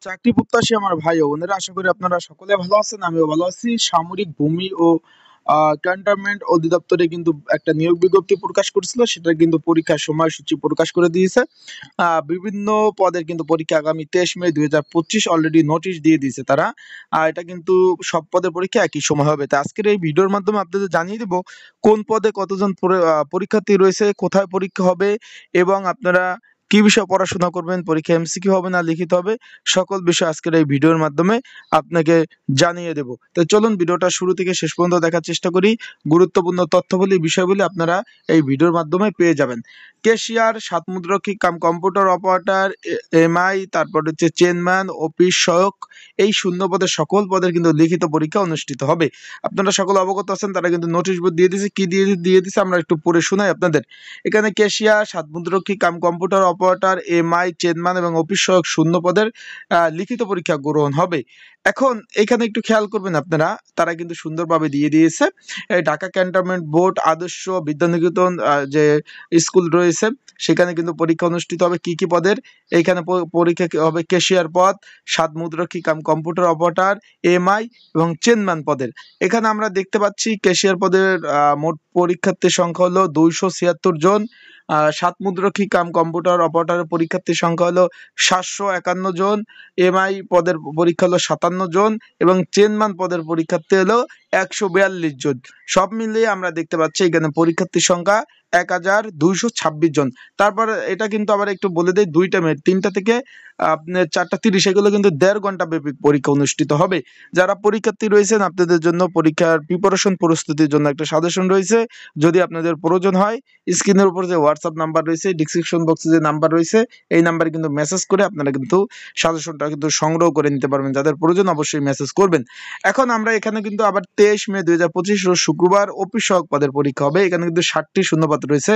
চাকরি প্রত্যাশী আমার ভাই ও বোনেরা, আশা করি আপনারা সকলে ভালো আছেন। আমিও ভালো আছি। সামরিক ভূমি ও ক্যান্টনমেন্ট অধিদপ্তরে কিন্তু একটা নিয়োগ বিজ্ঞপ্তি প্রকাশ করেছিল, সেটা কিন্তু পরীক্ষার সময়সূচি প্রকাশ করে দিয়েছে। বিভিন্ন পদের কিন্তু পরীক্ষা আগামী 23 মে 2025 অলরেডি নোটিশ দিয়ে দিয়েছে তারা। এটা কিন্তু সব পদের পরীক্ষা একই সময় হবে। তো আজকের এই ভিডিওর মাধ্যমে আপনাদের জানিয়ে দেব কোন পদে কতজন পরীক্ষার্থী রয়েছে, কোথায় পরীক্ষা হবে এবং আপনারা কি বিষয়ে পড়াশোনা করবেন, পরীক্ষা এমসিকিউ হবে না লিখিত হবে, সকল বিষয় আজকের এই ভিডিওর মাধ্যমে আপনাকে জানিয়ে দেব। তো চলুন ভিডিওটা শুরু থেকে শেষ পর্যন্ত দেখার চেষ্টা করি। গুরুত্বপূর্ণ তথ্যবলী বিষয়গুলি আপনারা এই ভিডিওর মাধ্যমে পেয়ে যাবেন। ক্যাশিয়ার, সাতমুদ্রক্ষী কাম কম্পিউটার অপারেটর, এমআই, তারপর হচ্ছে চেনম্যান, অফিস সহায়ক, এই শূন্য পদের সকল পদের কিন্তু লিখিত পরীক্ষা অনুষ্ঠিত হবে। আপনারা সকল অবগত আছেন, তারা কিন্তু নোটিশ বোর্ড দিয়ে দিয়েছে। কি দিয়ে দিয়েছে আমরা একটু পড়ে শোনাই আপনাদের। এখানে ক্যাশিয়ার, সাতমুদ্রক্ষী cum computer operator, MI, chainman এবং অফিস সহায়ক শূন্য পদের লিখিত পরীক্ষা গ্রহণ হবে। এখন এখানে একটু খেয়াল করবেন আপনারা, তারা কিন্তু সুন্দরভাবে দিয়ে দিয়েছে। ঢাকা ক্যান্টনমেন্ট বোর্ড আদর্শ বিদ্যানিকেতন যে স্কুল রয়েছে, সেখানে কিন্তু পরীক্ষা অনুষ্ঠিত হবে। কি কি পদের? এইখানে পরীক্ষা হবে ক্যাশিয়ার পদ, সাতমুদ্রক্ষী কাম কম্পিউটার অপারেটর, এমআই এবং চেনম্যান পদের। এখানে আমরা দেখতে পাচ্ছি ক্যাশিয়ার পদের মোট পরীক্ষার্থীর সংখ্যা হলো 276 জন। সাতমুদ্রক্ষী কাম কম্পিউটার অপারেটরের পরীক্ষার্থীর সংখ্যা হলো 751 জন। এমআই পদের পরীক্ষা হলো 57 জন এবং চেনম্যান পদের পরীক্ষার্থী হলো 142 জন। সব মিলিয়ে আমরা দেখতে পাচ্ছি এখানে পরীক্ষার্থীর সংখ্যা 1226 জন। তারপর এটা কিন্তু আবার একটু বলে দেয়, 2টা মিনিট 3টা থেকে আপনার 4টা 30 এগুলো কিন্তু 1.5 ঘন্টা ব্যাপী পরীক্ষা অনুষ্ঠিত হবে। যারা পরীক্ষার্থী রয়েছেন, আপনাদের জন্য পরীক্ষার প্রিপারেশন প্রস্তুতির জন্য একটা সাজেশন রয়েছে। যদি আপনাদের প্রয়োজন হয়, স্ক্রিনের উপর যে হোয়াটসঅ্যাপ নাম্বার রয়েছে, ডিসক্রিপশন বক্সে যে নাম্বার রয়েছে, এই নাম্বারে কিন্তু মেসেজ করে আপনারা কিন্তু সাজেশনটা কিন্তু সংগ্রহ করে নিতে পারবেন। যাদের প্রয়োজন অবশ্যই মেসেজ করবেন। এখন আমরা এখানে কিন্তু আবার 23 মে 2025 রোজ শুক্রবার অফিস সহায়ক পদের পরীক্ষা হবে। এখানে কিন্তু 60টি শূন্যপদ রয়েছে।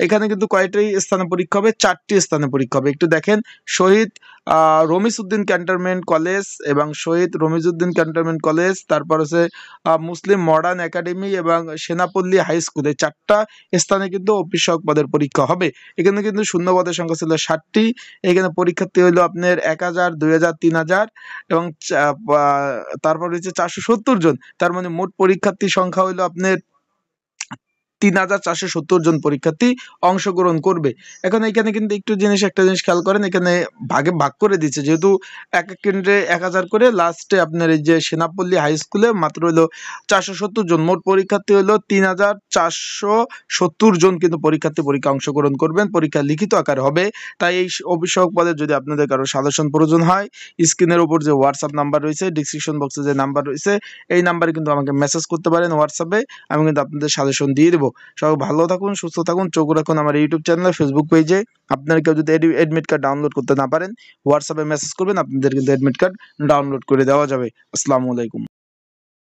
এখানে কিন্তু কয়টি স্থানে পরীক্ষা হবে? 4টি স্থানে পরীক্ষা হবে। একটু দেখেন, শহীদ রমিজউদ্দিন ক্যান্টনমেন্ট কলেজ এবং শহীদ রমিজউদ্দিন ক্যান্টনমেন্ট কলেজ, তারপর হচ্ছে মুসলিম মডার্ন একাডেমি এবং সেনাপল্লী হাই স্কুল, এই 4টা স্থানে কিন্তু অফিস সহায়ক পদের পরীক্ষা হবে। এখানে কিন্তু শূন্য পদের সংখ্যা ছিল 60টি। এখানে পরীক্ষার্থী হলো আপনার 1000, 2000, 3000 এবং তারপর হচ্ছে 470 জন। তার মানে মোট পরীক্ষার্থী সংখ্যা হলো আপনার 3470 জন পরীক্ষার্থী অংশগ্রহণ করবে। এখন এখানে কিন্তু একটা জিনিস খেয়াল করেন, এখানে ভাগে ভাগ করে দিচ্ছে, যেহেতু এক এক কেন্দ্রে 1000 করে, লাস্টে আপনার এই যে সেনাপল্লী হাই স্কুলে মাত্র হলো 470 জন। মোট পরীক্ষার্থী হলো 3470 জন কিন্তু পরীক্ষা অংশগ্রহণ করবেন। পরীক্ষা লিখিত আকারে হবে। তাই এই অফিস সহায়ক পদে যদি আপনাদের কারো সাজেশন প্রয়োজন হয়, স্ক্রিনের উপর যে হোয়াটসঅ্যাপ নাম্বার রয়েছে, ডিসক্রিপশন বক্সে যে নাম্বার রয়েছে, এই নাম্বারে কিন্তু আমাকে মেসেজ করতে পারেন হোয়াটসঅ্যাপে। আমি কিন্তু আপনাদের সাজেশন দিয়ে দেবো। সবাই ভালো থাকুন, সুস্থ থাকুন, চোখ রাখুন আমার ইউটিউব চ্যানেলে, ফেসবুক পেজে। আপনারা কেউ যদি এডমিট কার্ড ডাউনলোড করতে না পারেন, হোয়াটসঅ্যাপে মেসেজ করবেন, আপনাদের কিন্তু এডমিট কার্ড ডাউনলোড করে দেওয়া যাবে। আসসালামু আলাইকুম।